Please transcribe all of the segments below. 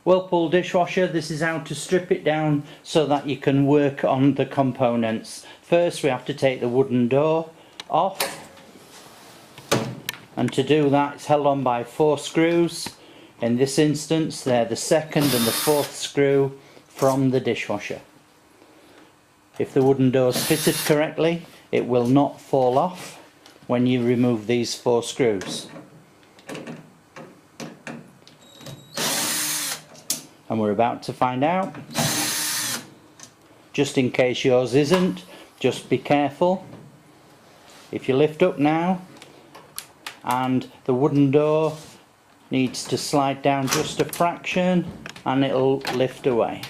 Whirlpool dishwasher, this is how to strip it down so that you can work on the components. First we have to take the wooden door off, and to do that it's held on by 4 screws. In this instance they're the 2nd and the 4th screw from the dishwasher. If the wooden door is fitted correctly, it will not fall off when you remove these 4 screws. And we're about to find out. Just in case yours isn't, just be careful. If you lift up now, and the wooden door needs to slide down just a fraction, and it'll lift away.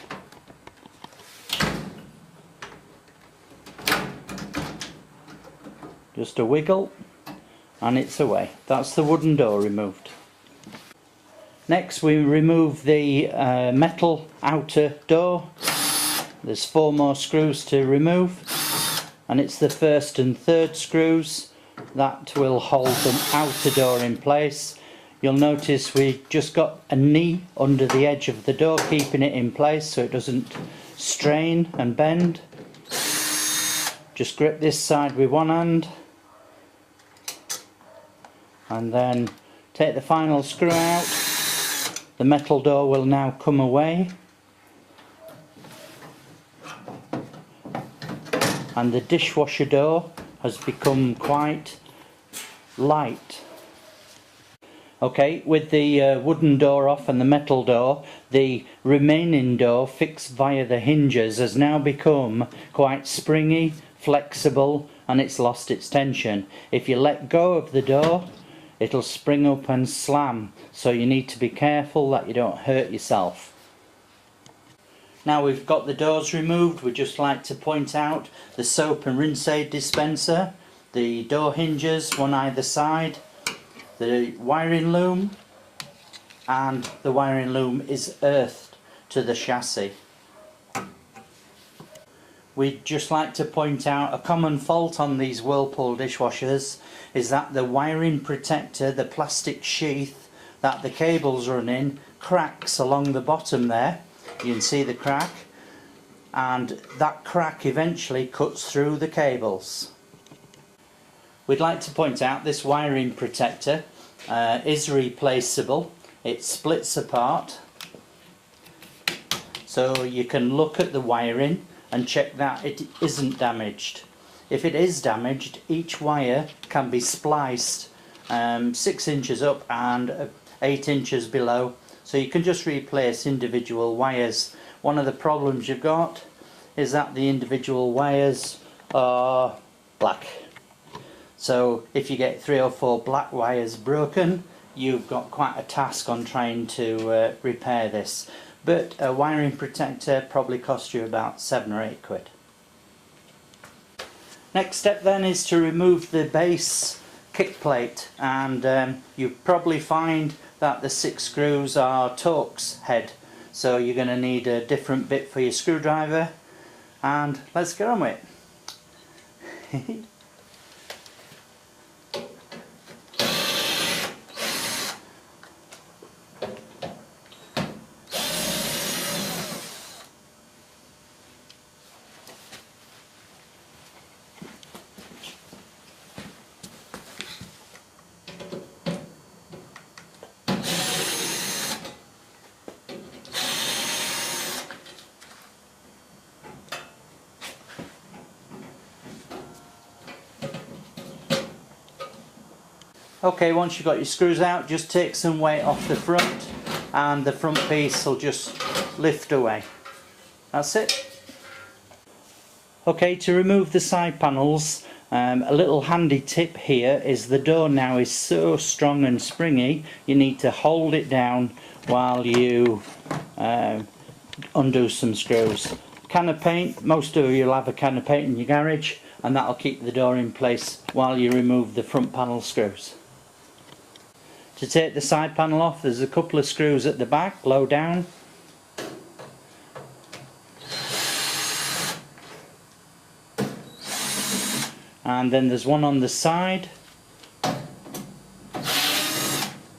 Just a wiggle and it's away. That's the wooden door removed. Next we remove the metal outer door. There's 4 more screws to remove, and it's the 1st and 3rd screws that will hold the outer door in place. You'll notice we just got a knee under the edge of the door, keeping it in place so it doesn't strain and bend. Just grip this side with one hand and then take the final screw out. The metal door will now come away, and the dishwasher door has become quite light. Okay, with the wooden door off and the metal door, the remaining door fixed via the hinges has now become quite springy, flexible, and it's lost its tension. If you let go of the door, it'll spring up and slam, so you need to be careful that you don't hurt yourself. Now we've got the doors removed, we'd just like to point out the soap and rinse aid dispenser, the door hinges, one either side, the wiring loom, and the wiring loom is earthed to the chassis. We'd just like to point out a common fault on these Whirlpool dishwashers is that the wiring protector, the plastic sheath that the cables run in, cracks along the bottom there. You can see the crack, and that crack eventually cuts through the cables. We'd like to point out this wiring protector is replaceable. It splits apart, so you can look at the wiring and check that it isn't damaged. If it is damaged, each wire can be spliced 6 inches up and 8 inches below, so you can just replace individual wires. One of the problems you've got is that the individual wires are black. So if you get 3 or 4 black wires broken, you've got quite a task on trying to repair this. But a wiring protector probably costs you about 7 or 8 quid. Next step then is to remove the base kick plate, and you probably find that the 6 screws are Torx head, so you're going to need a different bit for your screwdriver, and let's get on with it. Okay, once you've got your screws out, just take some weight off the front and the front piece will just lift away. That's it. Okay, to remove the side panels, a little handy tip here is the door now is so strong and springy, you need to hold it down while you undo some screws. Can of paint, most of you will have a can of paint in your garage, and that'll keep the door in place while you remove the front panel screws. To take the side panel off, there's a couple of screws at the back, low down. And then there's one on the side.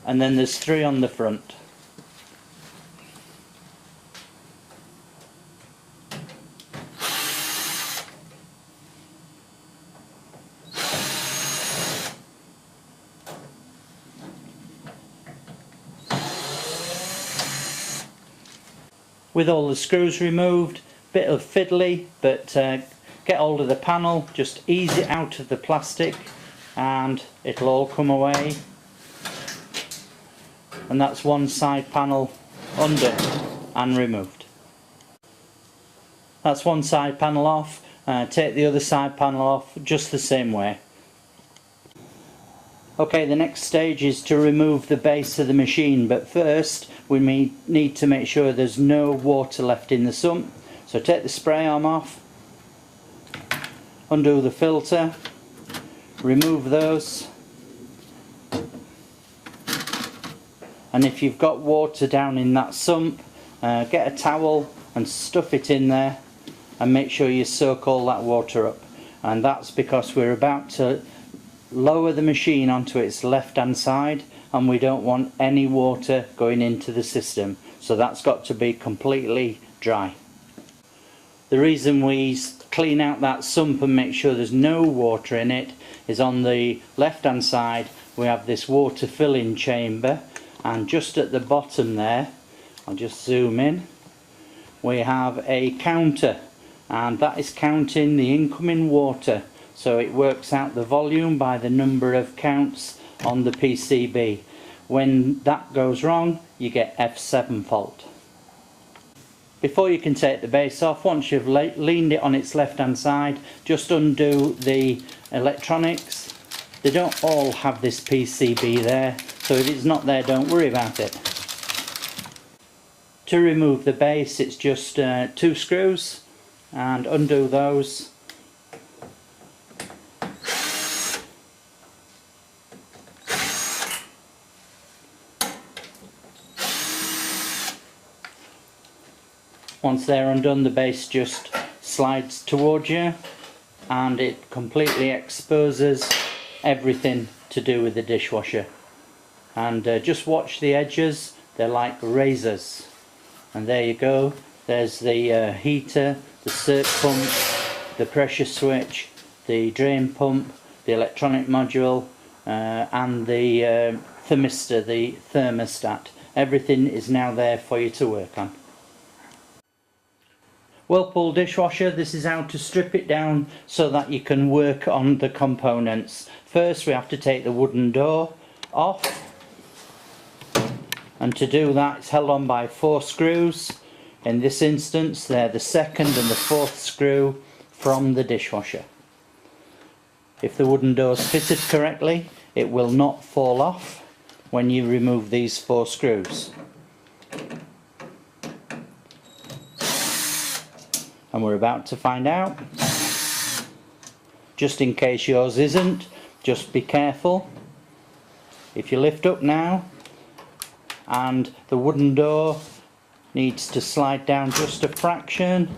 And then there's 3 on the front. with all the screws removed. Bit of fiddly, but get hold of the panel, just ease it out of the plastic and it'll all come away. And that's one side panel undone and removed. That's one side panel off. Take the other side panel off just the same way. Okay, the next stage is to remove the base of the machine, but first we need to make sure there's no water left in the sump. So take the spray arm off, undo the filter, remove those, and if you've got water down in that sump, get a towel and stuff it in there and make sure you soak all that water up. And that's because we're about to lower the machine onto its left hand side and we don't want any water going into the system, so that's got to be completely dry. The reason we clean out that sump and make sure there's no water in it is on the left hand side we have this water filling chamber, and just at the bottom there, I'll just zoom in, we have a counter, and that is counting the incoming water. So it works out the volume by the number of counts on the PCB. When that goes wrong, you get F7 fault. Before you can take the base off, once you've leaned it on its left hand side, just undo the electronics. They don't all have this PCB there, so if it's not there, don't worry about it. To remove the base, it's just 2 screws, and undo those. Once they're undone, the base just slides towards you and it completely exposes everything to do with the dishwasher. And just watch the edges, they're like razors. And there you go, there's the heater, the circ pump, the pressure switch, the drain pump, the electronic module, and the thermistor, the thermostat. Everything is now there for you to work on. Whirlpool dishwasher, this is how to strip it down so that you can work on the components. First we have to take the wooden door off, and to do that it's held on by 4 screws. In this instance they're the 2nd and the 4th screw from the dishwasher. If the wooden door is fitted correctly, it will not fall off when you remove these 4 screws. And we're about to find out. Just in case yours isn't, just be careful. If you lift up now and the wooden door needs to slide down just a fraction,